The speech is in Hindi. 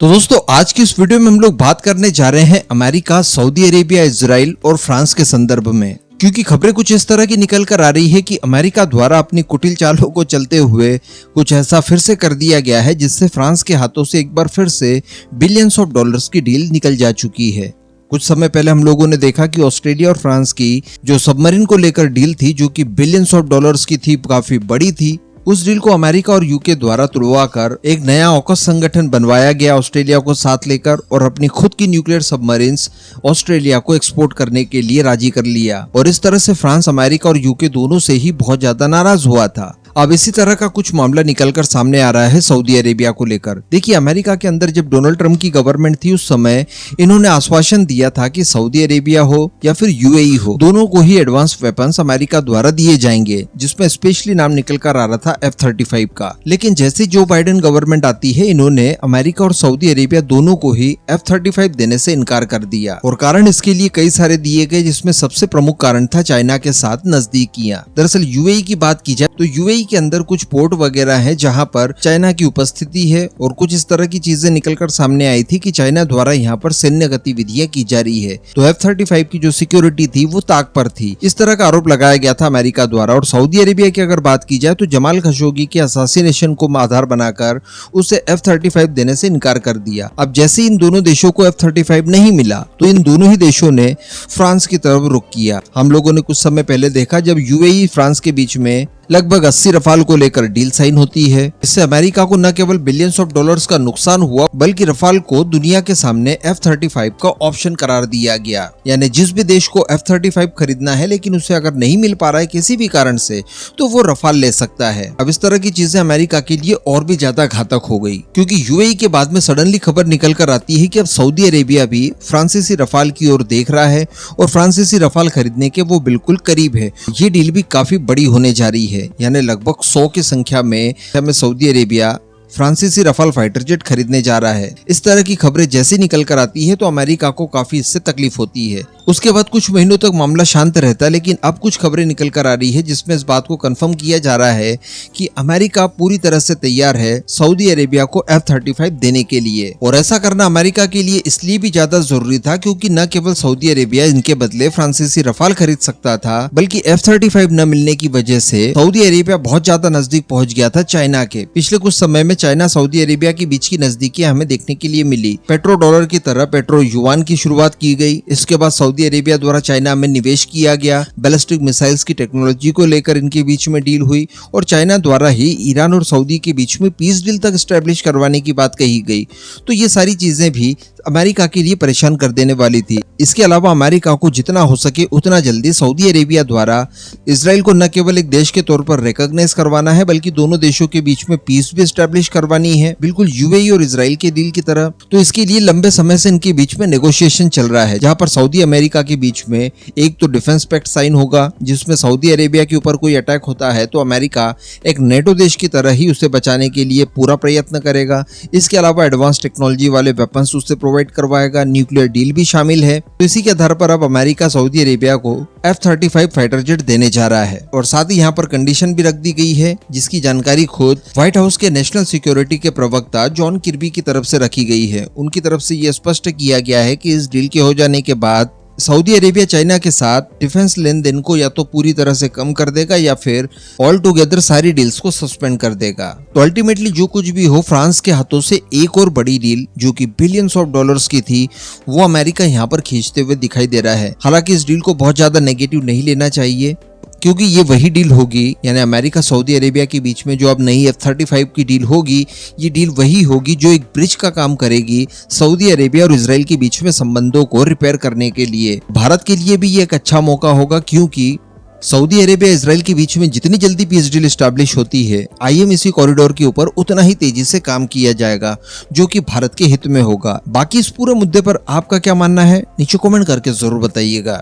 तो दोस्तों आज की इस वीडियो में हम लोग बात करने जा रहे हैं अमेरिका, सऊदी अरेबिया, इजराइल और फ्रांस के संदर्भ में। क्योंकि खबरें कुछ इस तरह की निकल कर आ रही है कि अमेरिका द्वारा अपनी कुटिल चालों को चलते हुए कुछ ऐसा फिर से कर दिया गया है जिससे फ्रांस के हाथों से एक बार फिर से बिलियंस ऑफ डॉलर्स की डील निकल जा चुकी है। कुछ समय पहले हम लोगों ने देखा कि ऑस्ट्रेलिया और फ्रांस की जो सबमरीन को लेकर डील थी, जो कि बिलियंस ऑफ डॉलर्स की थी, काफी बड़ी थी, उस डील को अमेरिका और यूके द्वारा तुड़वाकर एक नया ऑकस संगठन बनवाया गया ऑस्ट्रेलिया को साथ लेकर, और अपनी खुद की न्यूक्लियर सबमरीन्स ऑस्ट्रेलिया को एक्सपोर्ट करने के लिए राजी कर लिया। और इस तरह से फ्रांस, अमेरिका और यूके दोनों से ही बहुत ज्यादा नाराज हुआ था। अब इसी तरह का कुछ मामला निकलकर सामने आ रहा है सऊदी अरेबिया को लेकर। देखिए, अमेरिका के अंदर जब डोनाल्ड ट्रंप की गवर्नमेंट थी उस समय इन्होंने आश्वासन दिया था कि सऊदी अरेबिया हो या फिर यूएई हो, दोनों को ही एडवांस वेपन्स अमेरिका द्वारा दिए जाएंगे, जिसमें स्पेशली नाम निकल कर आ रहा था F-35 का। लेकिन जैसे जो बाइडेन गवर्नमेंट आती है, इन्होंने अमेरिका और सऊदी अरेबिया दोनों को ही F-35 देने से इनकार कर दिया। और कारण इसके लिए कई सारे दिए गए, जिसमें सबसे प्रमुख कारण था चाइना के साथ नजदीकियां। दरअसल यूएई की बात की जाए तो यूएई के अंदर कुछ पोर्ट वगैरह हैं जहां पर चाइना की उपस्थिति है, और कुछ इस तरह की चीजें निकलकर सामने आई थी कि चाइना द्वारा यहां पर सैन्य गतिविधियां की जा रही है। तो F-35 की जो सिक्योरिटी थी वो ताक पर थी, इस तरह का आरोप लगाया गया था अमेरिका द्वारा। और सऊदी अरेबिया की अगर बात की जाए तो जमाल खशोगी के असैसिनेशन को आधार बनाकर उसे F-35 देने से इनकार कर दिया। अब जैसे इन दोनों देशों को F-35 नहीं मिला तो इन दोनों ही देशों ने फ्रांस की तरफ रुख किया। हम लोगों ने कुछ समय पहले देखा जब यूएई फ्रांस के बीच में लगभग 80 रफाल को लेकर डील साइन होती है। इससे अमेरिका को न केवल बिलियंस ऑफ डॉलर्स का नुकसान हुआ, बल्कि रफाल को दुनिया के सामने F-35 का ऑप्शन करार दिया गया। यानी जिस भी देश को F-35 खरीदना है लेकिन उसे अगर नहीं मिल पा रहा है किसी भी कारण से, तो वो रफाल ले सकता है। अब इस तरह की चीजें अमेरिका के लिए और भी ज्यादा घातक हो गई, क्योंकि यूएई के बाद में सडनली खबर निकल कर आती है कि अब सऊदी अरेबिया भी फ्रांसीसी रफाल की ओर देख रहा है और फ्रांसीसी रफाल खरीदने के वो बिल्कुल करीब है। ये डील भी काफी बड़ी होने जा रही है, यानी लगभग 100 की संख्या में सऊदी अरेबिया फ्रांसीसी रफाल फाइटर जेट खरीदने जा रहा है। इस तरह की खबरें जैसे निकल कर आती है तो अमेरिका को काफी इससे तकलीफ होती है। उसके बाद कुछ महीनों तक मामला शांत रहता है, लेकिन अब कुछ खबरें निकल कर आ रही है जिसमें इस बात को कंफर्म किया जा रहा है कि अमेरिका पूरी तरह से तैयार है सऊदी अरेबिया को F-35 देने के लिए। और ऐसा करना अमेरिका के लिए इसलिए भी ज्यादा जरूरी था क्योंकि न केवल सऊदी अरेबिया इनके बदले फ्रांसीसी रफाल खरीद सकता था, बल्कि F-35 न मिलने की वजह से सऊदी अरेबिया बहुत ज्यादा नजदीक पहुंच गया था चाइना के। पिछले कुछ समय में चाइना सऊदी अरेबिया के बीच की नजदीकियां हमें देखने के लिए मिली। पेट्रो डॉलर की तरह पेट्रो युआन की शुरुआत की गई। इसके बाद सऊदी अरेबिया द्वारा चाइना में निवेश किया गया। बैलिस्टिक मिसाइल्स की टेक्नोलॉजी को लेकर इनके बीच में डील हुई, और चाइना द्वारा ही ईरान और सऊदी के बीच में पीस डील तक स्टैब्लिश करवाने की बात कही गई। तो ये सारी चीजें भी अमेरिका के लिए परेशान कर देने वाली थी। इसके अलावा अमेरिका को जितना हो सके उतना जल्दी सऊदी अरेबिया द्वारा इजराइल को न केवल एक देश के तौर पर रिकॉग्नाइज करवाना है, बल्कि दोनों देशों के बीच में पीस भी एस्टैब्लिश करवानी है, बिल्कुल यूएई और इजराइल के डील की तरह। तो इसके लिए लंबे समय से इनके बीच में नेगोशिएशन चल रहा है, जहां पर सऊदी अमेरिका के बीच में एक तो डिफेंस पैक्ट साइन होगा, जिसमें सऊदी अरेबिया के ऊपर कोई अटैक होता है तो अमेरिका एक नेटो देश की तरह ही उसे बचाने के लिए पूरा प्रयत्न करेगा। इसके अलावा एडवांस टेक्नोलॉजी वाले वेपन्स उससे प्रोवाइड करवाएगा। न्यूक्लियर डील भी शामिल है। तो इसी के आधार पर अब अमेरिका सऊदी अरेबिया को F-35 फाइटर जेट देने जा रहा है। और साथ ही यहाँ पर कंडीशन भी रख दी गई है, जिसकी जानकारी खुद व्हाइट हाउस के नेशनल सिक्योरिटी के प्रवक्ता जॉन किर्बी की तरफ से रखी गई है। उनकी तरफ से यह स्पष्ट किया गया है कि इस डील के हो जाने के बाद सऊदी अरेबिया चाइना के साथ डिफेंस लेन देन को या तो पूरी तरह से कम कर देगा या फिर ऑल टुगेदर सारी डील्स को सस्पेंड कर देगा। तो अल्टीमेटली जो कुछ भी हो, फ्रांस के हाथों से एक और बड़ी डील जो कि बिलियंस ऑफ डॉलर्स की थी, वो अमेरिका यहाँ पर खींचते हुए दिखाई दे रहा है। हालांकि इस डील को बहुत ज्यादा नेगेटिव नहीं लेना चाहिए, क्योंकि ये वही डील होगी, यानी अमेरिका सऊदी अरेबिया के बीच में जो अब नई F-35 की डील होगी, ये डील वही होगी जो एक ब्रिज का काम करेगी सऊदी अरेबिया और इजराइल के बीच में संबंधों को रिपेयर करने के लिए। भारत के लिए भी ये एक अच्छा मौका होगा, क्योंकि सऊदी अरेबिया इजराइल के बीच में जितनी जल्दी पीस डील एस्टैब्लिश होती है, IMEC कॉरिडोर के ऊपर उतना ही तेजी से काम किया जाएगा, जो कि भारत के हित में होगा। बाकी इस पूरे मुद्दे पर आपका क्या मानना है, नीचे कमेंट करके जरूर बताइएगा।